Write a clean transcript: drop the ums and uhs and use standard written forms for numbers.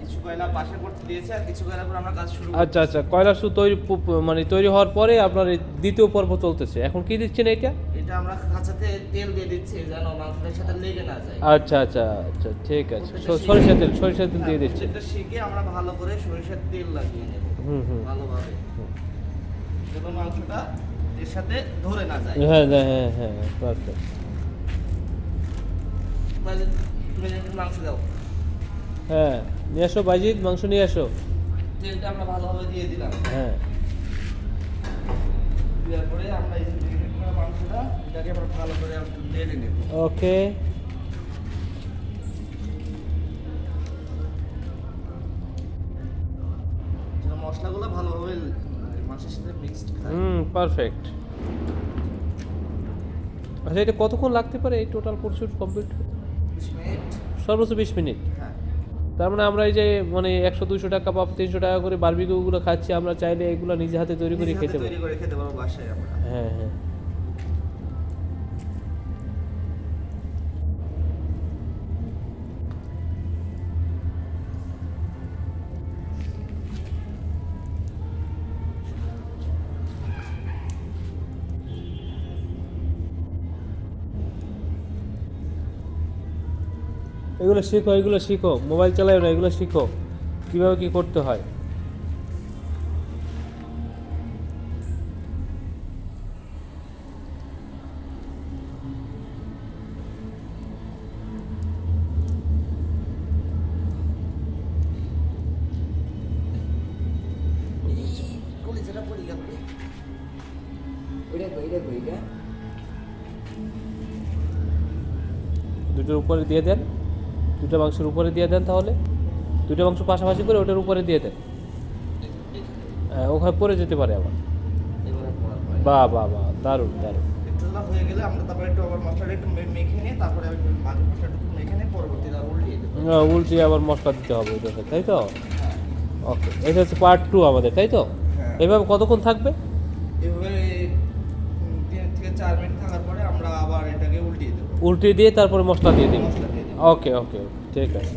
কিছু কয়লা পাশে করতে দিয়েছে আর কিছু কয়লা করে আমরা কাজ শুরু করব। আচ্ছা আচ্ছা, কয়লার সুতো তৈরি মানে তৈরি হওয়ার পরে আপনার এই দ্বিতীয় পর্ব চলতেছে। এখন কি দিচ্ছেন এইটা? এটা আমরা খাঁচাতে তেল দিয়ে দিচ্ছি যেন মাংসের সাথে লেগে না যায়। আচ্ছা আচ্ছা আচ্ছা, ঠিক আছে। প্রত্যেকটা সরিষার তেল দিয়ে হ্যাঁ, দিচ্ছেন। প্রত্যেকটা শিকে আমরা ভালো করে সরিষার তেল লাগিয়ে নেব ভালোভাবে, যেন মাংসটা এর সাথে ধরে না যায়। হ্যাঁ হ্যাঁ হ্যাঁ হ্যাঁ, পারফেক্ট। তুমি একটু মাংস দাও। হ্যাঁ, নিয়ে আসো বাইজিৎ, মাংস নিয়ে আসো। তেলটা আমরা ভালোভাবে দিয়ে দিলাম। হ্যাঁ দেওয়ার পরে আমরা এই যে মেরিনেট করা মাংসটা এটাকে আমরা ভালো করে একটু নেড়ে নেব। ওকে। যেন মশলাগুলো ভালোভাবে মাংসের সাথে মিক্সড হয়। পারফেক্ট। আচ্ছা, এটা কতক্ষণ লাগতে পারে এই টোটাল প্রসেস কমপ্লিট? 20 মিনিট। সর্বোচ্চ 20 মিনিট। হ্যাঁ, তার মানে আমরা এই যে মানে 100-200 টাকা বা 300 টাকা করে বারবিকিউগুলো খাচ্ছি, আমরা চাইলে এগুলো নিজে হাতে তৈরি করে নিজে হাতে খেতে পারি। তৈরি করে খেতে পারবো বাসায় আমরা। হ্যাঁ হ্যাঁ। এগুলো শিখো, মোবাইল চালাও না, এগুলো শিখো কীভাবে কী করতে হয়। কলিজাটা পড়ে গেল রে। ওইটা দুটোর উপরে দিয়ে দেন, দুটো মাংসের উপরে দিয়ে দেন, তাহলে দুটো মাংস পাশাপাশি করে ওটার উপরে দিয়ে দেন। হ্যাঁ, ওখানে পড়ে যেতে পারে আবার। এবারে পড়ার পরে বাহ বাহ বাহ, দারুণ দারুণ। একটুটা হয়ে গেলে আমরা তারপরে একটু আবার মশলাটা একটু মেখে নিয়ে তারপরে বাকি মশলাটা একটু মেখে নিয়ে পরবর্তীতে আবার উল্টিয়ে দেবো। উল্টিয়ে আবার মশলা দিতে হবে ওইটার সাথে, তাই তো? ওকে, এটা হচ্ছে পার্ট 2 আমাদের, তাই তো? হ্যাঁ। এভাবে কতক্ষণ থাকবে? এভাবে 3 থেকে 4 মিনিট থাকার পরে আমরা আবার এটাকে উল্টিয়ে দেবো। উল্টিয়ে দিয়ে তারপরে মশলা দিয়ে দিই। মশলা দিয়ে দেবো। ওকে ওকে, ঠিক আছে।